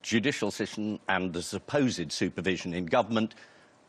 judicial system and the supposed supervision in government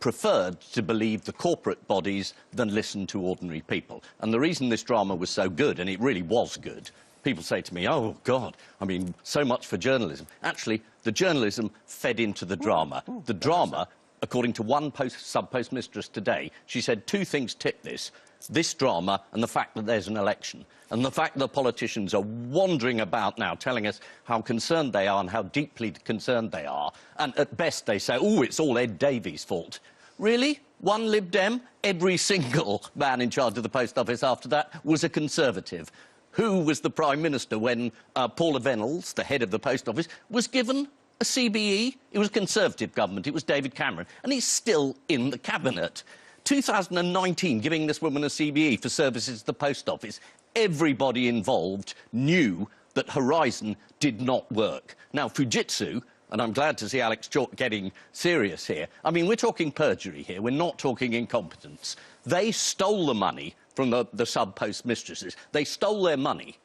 preferred to believe the corporate bodies than listen to ordinary people. And the reason this drama was so good, and it really was good, people say to me, oh, God, I mean, so much for journalism. Actually, the journalism fed into the drama. The drama, according to one sub-postmistress today, she said two things tip this drama and the fact that there's an election. And the fact that politicians are wandering about now telling us how concerned they are and how deeply concerned they are. And at best they say, oh, it's all Ed Davies' fault. Really? One Lib Dem? Every single man in charge of the Post Office after that was a Conservative. Who was the Prime Minister when Paula Venables, the head of the Post Office, was given a CBE? It was a Conservative government. It was David Cameron. And he's still in the Cabinet. 2019, giving this woman a CBE for services to the Post Office, everybody involved knew that Horizon did not work. Now, Fujitsu, and I'm glad to see Alex Chalk getting serious here, I mean, we're talking perjury here, we're not talking incompetence. They stole the money from the sub-post mistresses. They stole their money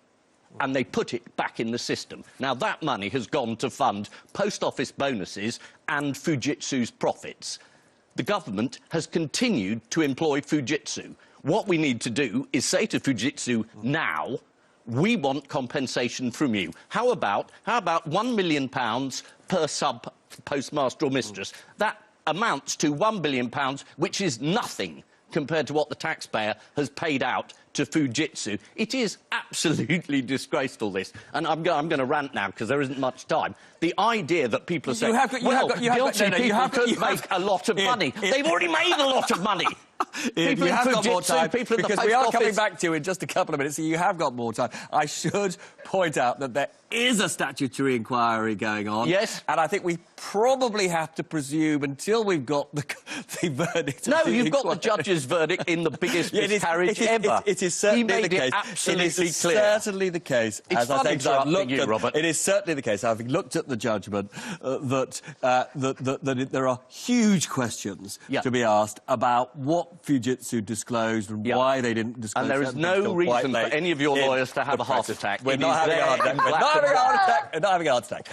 and they put it back in the system. Now, that money has gone to fund post office bonuses and Fujitsu's profits. The government has continued to employ Fujitsu. What we need to do is say to Fujitsu now, we want compensation from you. How about £1 million per sub-postmaster or mistress? That amounts to £1 billion, which is nothing compared to what the taxpayer has paid out to Fujitsu. It is absolutely disgraceful, this. And I'm going to rant now, because there isn't much time. The idea that people are saying, guilty people could make a lot of money. They've already made a lot of money. People you have got more time, because we are coming back to you in just a couple of minutes, so you have got more time. I should point out that there is a statutory inquiry going on. Yes. And I think we probably have to presume, until we've got the verdict... No, you've got the judge's verdict in the biggest miscarriage ever. It is certainly the case. It is clear. Certainly the case. It's as I say, I've looked you, at, Robert. It is certainly the case, having looked at the judgment, that there are huge questions to be asked about what Fujitsu disclosed and why they didn't disclose. And there is no reason for any of your lawyers to have a heart attack. We're not having a heart attack. We're not having a heart attack. We're not having a heart attack.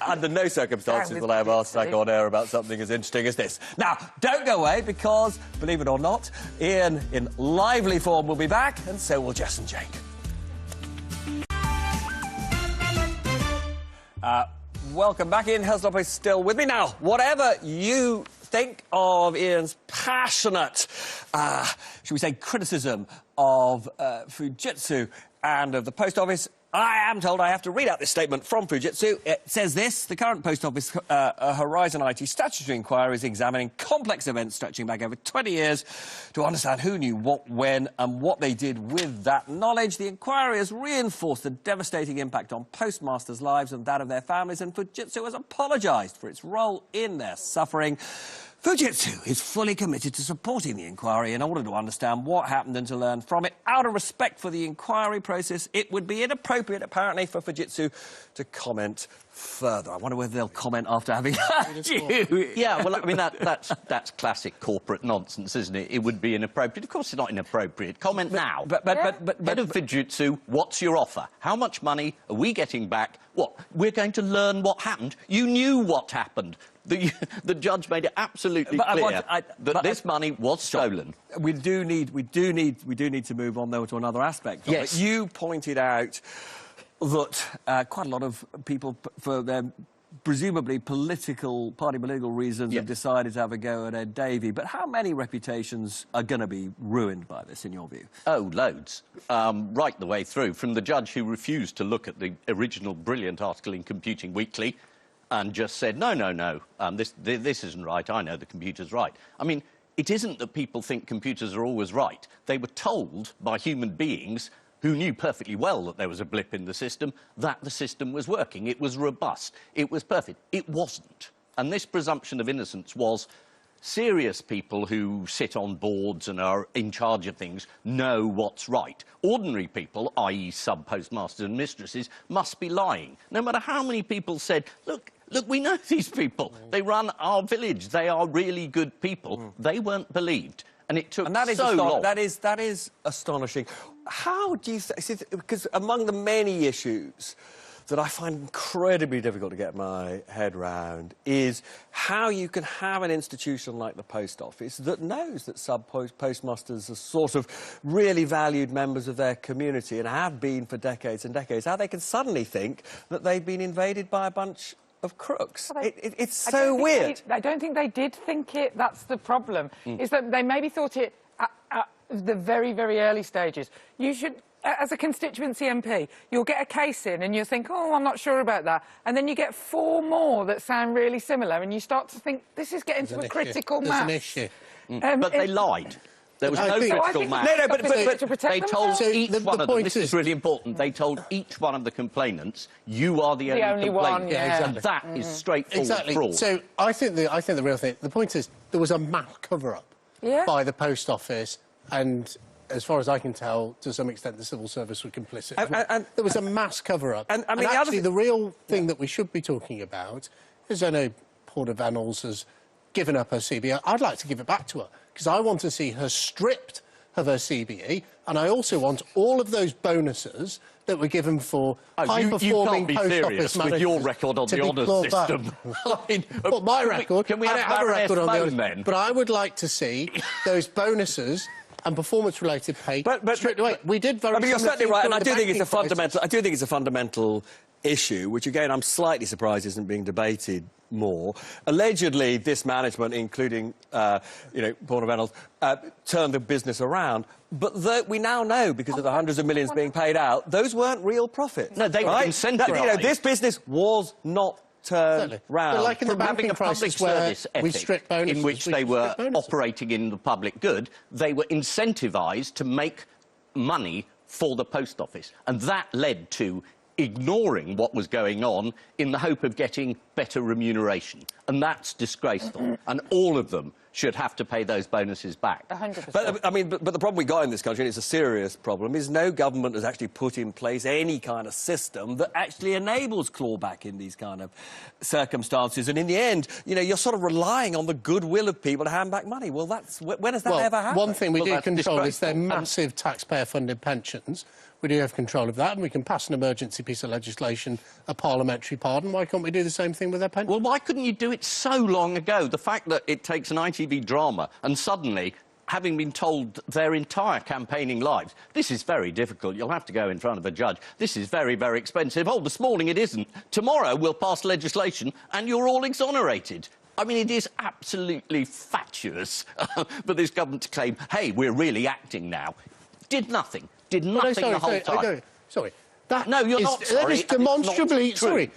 Under no circumstances will I have a heart attack on air about something as interesting as this. Now, don't go away, because, believe it or not, Ian, in lively form, will be back, and so will Jess and Jake. Welcome back. Ian Hislop is still with me. Now, whatever you think of Ian's passionate, should we say, criticism of Fujitsu and of the Post Office, I am told I have to read out this statement from Fujitsu. It says this: the current Post Office Horizon IT statutory inquiry is examining complex events stretching back over 20 years to understand who knew what, when, and what they did with that knowledge. The inquiry has reinforced the devastating impact on postmasters' lives and that of their families, and Fujitsu has apologised for its role in their suffering. Fujitsu is fully committed to supporting the inquiry in order to understand what happened and to learn from it. Out of respect for the inquiry process, it would be inappropriate, apparently, for Fujitsu to comment further. I wonder whether they'll comment after having heard you. Yeah, well, I mean, that's classic corporate nonsense, isn't it? It would be inappropriate. Of course it's not inappropriate. Comment now. But head of Fujitsu, what's your offer? How much money are we getting back? What? We're going to learn what happened. You knew what happened. The judge made it absolutely clear that this money was stolen. We do need to move on, though, to another aspect. Yes. You pointed out that quite a lot of people, for their presumably party political reasons, have decided to have a go at Ed Davey. But how many reputations are going to be ruined by this, in your view? Oh, loads. Right the way through, from the judge who refused to look at the original brilliant article in Computing Weekly and just said, no, this isn't right, I know the computer's right. I mean, it isn't that people think computers are always right. They were told by human beings who knew perfectly well that there was a blip in the system, that the system was working. It was robust. It was perfect. It wasn't. And this presumption of innocence was serious people who sit on boards and are in charge of things know what's right. Ordinary people, i.e. sub-postmasters and mistresses, must be lying. No matter how many people said, look, we know these people. They run our village. They are really good people. They weren't believed. And it took so long. That is astonishing. How do you... Because among the many issues that I find incredibly difficult to get my head round is how you can have an institution like the Post Office that knows that sub-postmasters are sort of really valued members of their community and have been for decades and decades, how they can suddenly think that they've been invaded by a bunch of crooks. Well, It's so weird. I don't think they did think it. That's the problem, is that they maybe thought it at the very, very early stages. You should... As a constituency MP, you'll get a case in and you'll think, oh, I'm not sure about that. And then you get 4 more that sound really similar and you start to think, this is getting to a critical mass. There's an issue. But they lied. There was no critical mass. No, but they told each the one of them, point this is really important, they told each one of the complainants, you are the only one, complainant. yeah. And that is straightforward fraud. So I think the real thing, the point is, there was a mass cover-up by the Post Office, and as far as I can tell, to some extent, the civil service were complicit. And there was a mass cover-up. And, I mean, actually, the real thing that we should be talking about is, I know Porter Venables has given up her CBE. I'd like to give it back to her, because I want to see her stripped of her CBE, and I also want all of those bonuses that were given for high-performing post office managers with your record on the honours system. I mean, well, my record, can we I have don't have a record on the honours, then? but I would like to see those bonuses and performance-related pay stripped away. We did very. I mean, you're certainly right, and I do think it's a fundamental. crisis. I do think it's a fundamental issue, which again I'm slightly surprised isn't being debated more. Allegedly, this management, including Porter Venables, turned the business around. But we now know, because of the hundreds of millions being paid out, those weren't real profits. No, they were incentivised. This business was not turned round. But like in the From having banking a public crisis where service we ethic stripped bonuses, in which they were operating in the public good, they were incentivised to make money for the Post Office. And that led to ignoring what was going on in the hope of getting better remuneration. And that's disgraceful. And all of them should have to pay those bonuses back. 100%. But, I mean, but the problem we got in this country, and it's a serious problem, is no government has actually put in place any kind of system that actually enables clawback in these kind of circumstances. And in the end, you're sort of relying on the goodwill of people to hand back money. Well, when has that ever happened? One thing we do control is their disgraceful. massive taxpayer-funded pensions. We do have control of that, and we can pass an emergency piece of legislation, a parliamentary pardon. Why can't we do the same thing with their pensions? Well, why couldn't you do it so long ago? The fact that it takes an ITV drama and suddenly, having been told their entire campaigning lives, this is very difficult, you'll have to go in front of a judge, this is very, very expensive. Oh, this morning it isn't. Tomorrow we'll pass legislation and you're all exonerated. I mean, it is absolutely fatuous for this government to claim, hey, we're really acting now. Did nothing. Did nothing the whole time. Sorry. That you're not sorry. That is demonstrably... Sorry.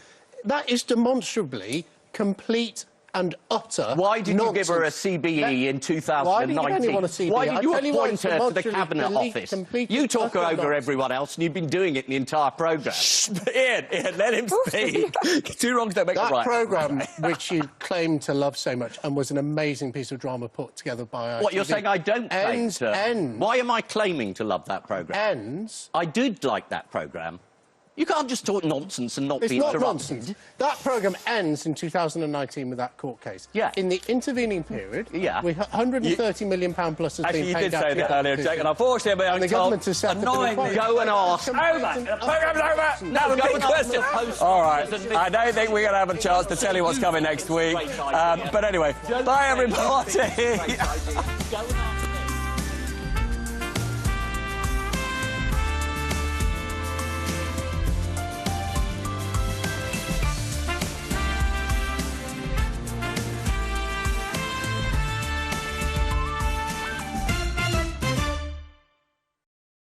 That is demonstrably complete and utter Why did nonsense. you give her a CBE in 2019? Why did you only want a CBE? Why did you I tell you appoint her to the Cabinet Office? You talk over nonsense. everyone else, and you've been doing it in the entire programme. Ian, let him speak. Two wrongs don't make a right. That programme, which you claim to love so much, and was an amazing piece of drama put together by ITV. What, you're saying I don't claim to... Ends. Why am I claiming to love that programme? Ends. I did like that programme. You can't just talk nonsense and not be It's not interrupted. nonsense. That programme ends in 2019 with that court case. Yeah. In the intervening period, Yeah. with £130 million plus has Actually, been you paid did out say to that earlier, Jake, and unfortunately, And the government has set annoyingly... Go and ask. Over! The programme's over! Now the go big and ask question. the Post All right, Office. I don't think we're going to have a chance to tell you what's coming next week. But anyway, bye, everybody!